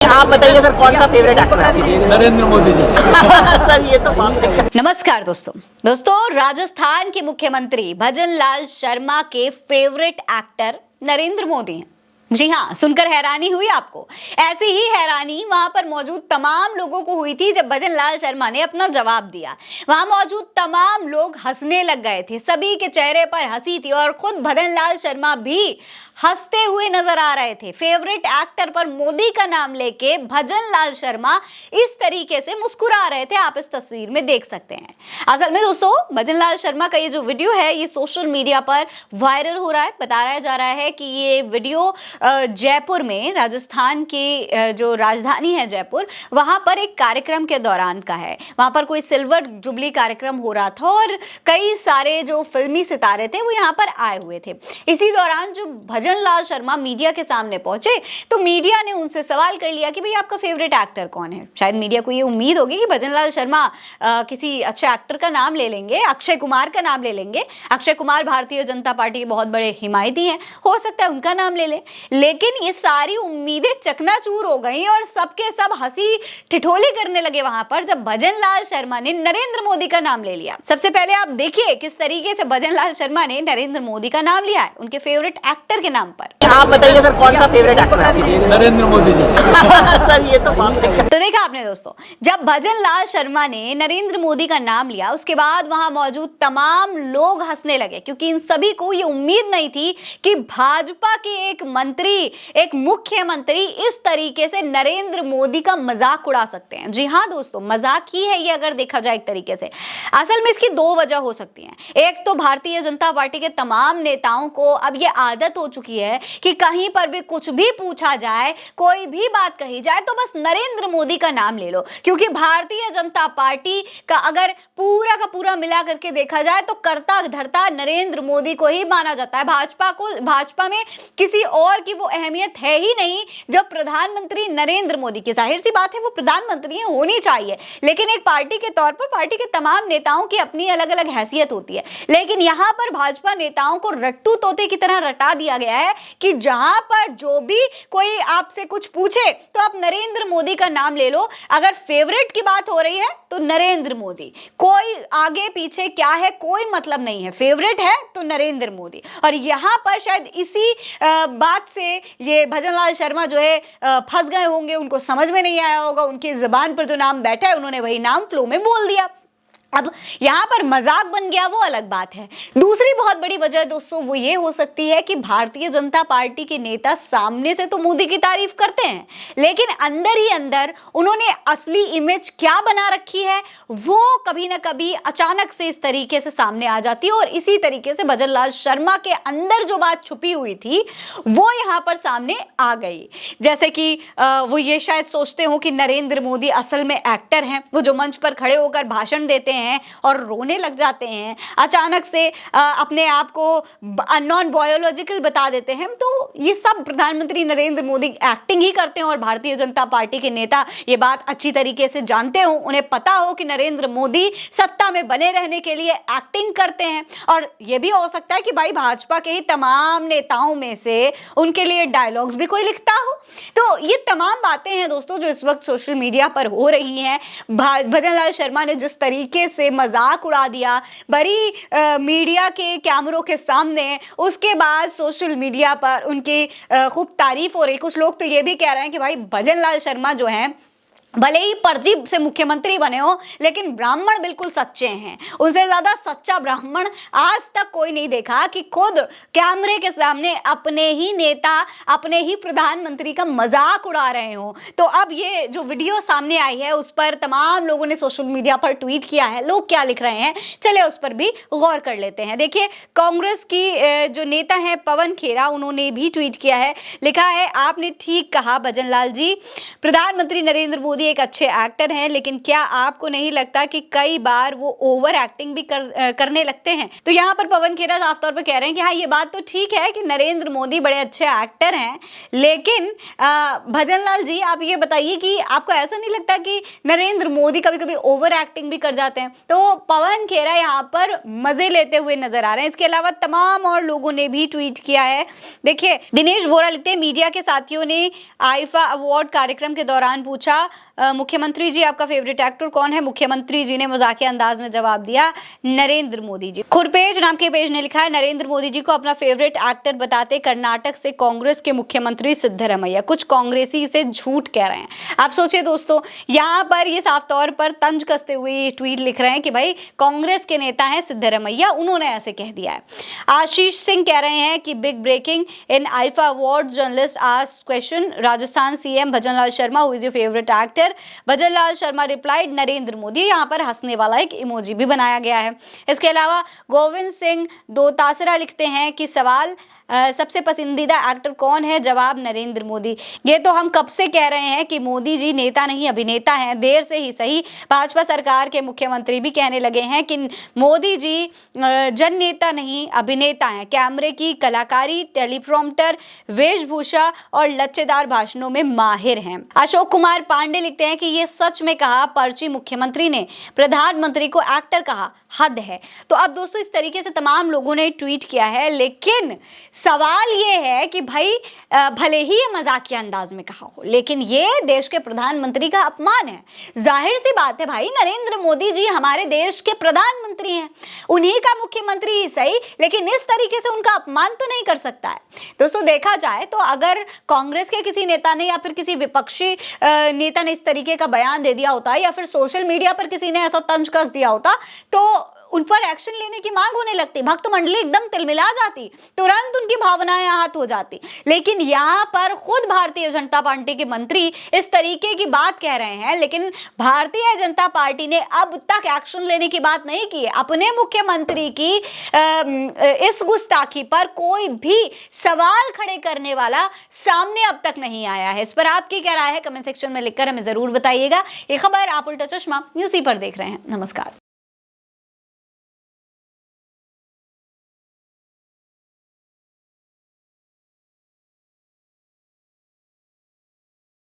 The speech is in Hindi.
आप बताइए सर, कौन सा फेवरेट एक्टर है? नरेंद्र मोदी जी। सर ये तो बात है। नमस्कार दोस्तों राजस्थान के मुख्यमंत्री भजन लाल शर्मा के फेवरेट एक्टर नरेंद्र मोदी हैं। जी हाँ, सुनकर हैरानी हुई आपको। ऐसी ही हैरानी वहां पर मौजूद तमाम लोगों को हुई थी जब भजन लाल शर्मा ने अपना जवाब दिया। वहां मौजूद तमाम लोग हंसने लग गए थे, सभी के चेहरे पर हंसी थी और खुद भजन लाल शर्मा भी हंसते हुए नजर आ रहे थे। फेवरेट एक्टर पर मोदी का नाम लेके भजन लाल शर्मा इस तरीके से मुस्कुरा रहे थे, आप इस तस्वीर में देख सकते हैं। असल में दोस्तों, भजन लाल शर्मा का ये जो वीडियो है ये सोशल मीडिया पर वायरल हो रहा है। बताया जा रहा है कि ये वीडियो जयपुर में, राजस्थान की जो राजधानी है जयपुर, वहां पर एक कार्यक्रम के दौरान का है। वहां पर कोई सिल्वर जुबली कार्यक्रम हो रहा था और कई सारे जो फिल्मी सितारे थे वो यहाँ पर आए हुए थे। इसी दौरान जो भजन लाल शर्मा मीडिया के सामने पहुंचे तो मीडिया ने उनसे सवाल कर लिया कि भाई आपका फेवरेट एक्टर कौन है। शायद मीडिया को ये उम्मीद होगी कि भजन लाल शर्मा किसी अच्छे एक्टर का नाम ले लेंगे, अक्षय कुमार का नाम ले लेंगे। अक्षय कुमार भारतीय जनता पार्टी के बहुत बड़े हिमायती हैं, हो सकता है उनका नाम ले लें। लेकिन ये सारी उम्मीदें चकनाचूर हो गई और सबके सब हंसी ठिठोली करने लगे वहां पर जब भजन लाल शर्मा ने नरेंद्र मोदी का नाम ले लिया। सबसे पहले आप देखिए किस तरीके से भजन लाल शर्मा ने नरेंद्र मोदी का नाम लिया है उनके फेवरेट एक्टर के नाम पर। आप बताइए सर, कौन सा फेवरेट एक्टर है? नरेंद्र मोदी जी। सर ये तो बात है। तो देखा आपने दोस्तों, जब भजन लाल शर्मा ने नरेंद्र मोदी का नाम लिया उसके बाद वहां मौजूद तमाम लोग हंसने लगे, क्योंकि इन सभी को ये उम्मीद नहीं थी कि भाजपा के एक मंत्री, एक मुख्यमंत्री इस तरीके से नरेंद्र मोदी का मजाक उड़ा सकते हैं। जी हाँ दोस्तों, मजाक ही है ये अगर देखा जाए एक तरीके से। असल में इसकी दो वजह हो सकती हैं। एक तो भारतीय जनता पार्टी के तमाम नेताओं को अब ये आदत हो चुकी है कि कहीं पर भी कुछ भी पूछा जाए, कोई भी बात कही जाए तो बस नरेंद्र मोदी का नाम ले लो, क्योंकि भारतीय जनता पार्टी का अगर पूरा का पूरा मिला करके देखा जाए तो कर्ता धर्ता नरेंद्र मोदी को ही माना जाता है। भाजपा में किसी और की वो अहमियत है ही नहीं जो प्रधानमंत्री नरेंद्र मोदी की। जाहिर सी बात है वो प्रधानमंत्री होनी चाहिए, लेकिन एक पार्टी के तौर पर पार्टी के तमाम नेताओं की अपनी अलग अलग हैसियत होती है। लेकिन यहां पर भाजपा नेताओं को रट्टू तोते की तरह रटा दिया गया है कि जहां पर जो भी कोई आपसे कुछ पूछे तो आप नरेंद्र मोदी का नाम ले लो। अगर फेवरेट की बात हो रही है तो नरेंद्र मोदी, कोई आगे पीछे क्या है कोई मतलब नहीं है, फेवरेट है तो नरेंद्र मोदी। और यहां पर शायद इसी बात से ये भजन लाल शर्मा जो है फंस गए होंगे, उनको समझ में नहीं आया होगा, उनकी जुबान पर जो नाम बैठा है उन्होंने वही नाम फ्लो में बोल दिया। अब यहां पर मजाक बन गया वो अलग बात है। दूसरी बहुत बड़ी वजह दोस्तों वो ये हो सकती है कि भारतीय जनता पार्टी के नेता सामने से तो मोदी की तारीफ करते हैं, लेकिन अंदर ही अंदर उन्होंने असली इमेज क्या बना रखी है वो कभी ना कभी अचानक से इस तरीके से सामने आ जाती है। और इसी तरीके से भजन लाल शर्मा के अंदर जो बात छुपी हुई थी वो यहां पर सामने आ गई। जैसे कि वो ये शायद सोचते हो कि नरेंद्र मोदी असल में एक्टर हैं, वो जो मंच पर खड़े होकर भाषण देते हैं और रोने लग जाते हैं, अचानक से अपने आप को नॉन बायोलॉजिकल बता देते हैं, तो ये सब प्रधानमंत्री नरेंद्र मोदी एक्टिंग ही करते हैं। और भारतीय जनता पार्टी के नेता ये बात अच्छी तरीके से जानते हो, उन्हें पता हो कि नरेंद्र मोदी सत्ता में बने रहने के लिए एक्टिंग करते हैं। और ये भी हो सकता है कि भाई भाजपा के ही तमाम नेताओं में से उनके लिए डायलॉग्स भी कोई लिखता हो। तो ये तमाम बातें हैं दोस्तों जो इस वक्त सोशल मीडिया पर हो रही हैं। भजन लाल शर्मा ने जिस तरीके से मजाक उड़ा दिया बड़ी मीडिया के कैमरों के सामने, उसके बाद सोशल मीडिया पर उनकी खूब तारीफ हो रही। कुछ लोग तो ये भी कह रहे हैं कि भाई भजन लाल शर्मा जो हैं भले ही फर्जी से मुख्यमंत्री बने हो लेकिन ब्राह्मण बिल्कुल सच्चे हैं, उनसे ज्यादा सच्चा ब्राह्मण आज तक कोई नहीं देखा कि खुद कैमरे के सामने अपने ही नेता, अपने ही प्रधानमंत्री का मजाक उड़ा रहे हो। तो अब ये जो वीडियो सामने आई है उस पर तमाम लोगों ने सोशल मीडिया पर ट्वीट किया है। लोग क्या लिख रहे हैं चले उस पर भी गौर कर लेते हैं। देखिए, कांग्रेस की जो नेता है पवन खेरा, उन्होंने भी ट्वीट किया है, लिखा है आपने ठीक कहा भजन लाल जी, प्रधानमंत्री नरेंद्र मोदी मोदी एक अच्छे एक्टर हैं, लेकिन क्या आपको नहीं लगता कि कई बार वो ओवर एक्टिंग भी करने लगते हैं? तो यहाँ पर पवन खेरा साफ तौर पर कह रहे हैं कि हाँ, ये बात तो ठीक है कि नरेंद्र मोदी बड़े अच्छे एक्टर हैं, लेकिन भजन लाल जी आप ये बताइए कि आपको ऐसा नहीं लगता कि नरेंद्र मोदी कभी कभी ओवर एक्टिंग भी कर जाते हैं? तो पवन खेरा यहाँ पर मजे लेते हुए नजर आ रहे हैं। इसके अलावा तमाम और लोगों ने भी ट्वीट किया है। देखिए, दिनेश बोरा लिखते हैं, मीडिया के साथियों ने आईफा अवार्ड कार्यक्रम के दौरान पूछा, मुख्यमंत्री जी आपका फेवरेट एक्टर कौन है? मुख्यमंत्री जी ने मजाकिया अंदाज में जवाब दिया, नरेंद्र मोदी जी। खुरपेज नाम के पेज ने लिखा है, नरेंद्र मोदी जी को अपना फेवरेट एक्टर बताते कर्नाटक से कांग्रेस के मुख्यमंत्री सिद्धरमैया। कुछ कांग्रेसी इसे झूठ कह रहे हैं। आप सोचिए दोस्तों, यहाँ पर ये साफ तौर पर तंज कसते हुए ये ट्वीट लिख रहे हैं कि भाई कांग्रेस के नेता हैं सिद्धरमैया, उन्होंने ऐसे कह दिया है। आशीष सिंह कह रहे हैं कि big breaking in IIFA award, journalist asked question, Rajasthan CM Bhajanlal Sharma who is your favourite actor? Bhajanlal Sharma replied, Narendra Modi. यहाँ पर हंसने वाला एक इमोजी भी बनाया गया है। इसके अलावा गोविंद सिंह दोतासरा लिखते हैं कि सवाल, सबसे पसंदीदा एक्टर कौन है? जवाब, नरेंद्र मोदी। ये तो हम कब से कह रहे हैं कि मोदी जी नेता नहीं अभिनेता हैं। देर से ही सही, भाजपा सरकार के मुख्यमंत्री भी कहने लगे हैं कि मोदी जी जन नेता नहीं अभिनेता हैं। कैमरे की कलाकारी, टेलीप्रॉम्प्टर, वेशभूषा और लच्चेदार भाषणों में माहिर हैं। अशोक कुमार पांडे लिखते हैं कि ये सच में कहा, पर्ची मुख्यमंत्री ने प्रधानमंत्री को एक्टर कहा, हद है। तो अब दोस्तों इस तरीके से तमाम लोगों ने ट्वीट किया है, लेकिन सवाल ये है कि भाई भले ही ये मजाकिया अंदाज में कहा हो, लेकिन ये देश के प्रधानमंत्री का अपमान है। जाहिर सी बात है भाई, नरेंद्र मोदी जी हमारे देश के प्रधानमंत्री हैं, उन्हीं का मुख्यमंत्री ही सही, लेकिन इस तरीके से उनका अपमान तो नहीं कर सकता है। दोस्तों देखा जाए तो अगर कांग्रेस के किसी नेता ने या फिर किसी विपक्षी नेता ने इस तरीके का बयान दे दिया होता या फिर सोशल मीडिया पर किसी ने ऐसा तंज कस दिया होता तो उन पर एक्शन लेने की मांग होने लगती, भक्त मंडली एकदम तिलमिला जाती, तुरंत उनकी भावनाएं आहत हो जाती। लेकिन यहाँ पर खुद भारतीय जनता पार्टी के मंत्री इस तरीके की बात कह रहे हैं, लेकिन भारतीय जनता पार्टी ने अब तक एक्शन लेने की बात नहीं की है। अपने मुख्यमंत्री की इस गुस्ताखी पर कोई भी सवाल खड़े करने वाला सामने अब तक नहीं आया है। इस पर आपकी क्या राय है? कमेंट सेक्शन में लिखकर हमें जरूर बताइएगा। ये खबर आप उल्टा चश्मा न्यूज़ पर देख रहे हैं। नमस्कार।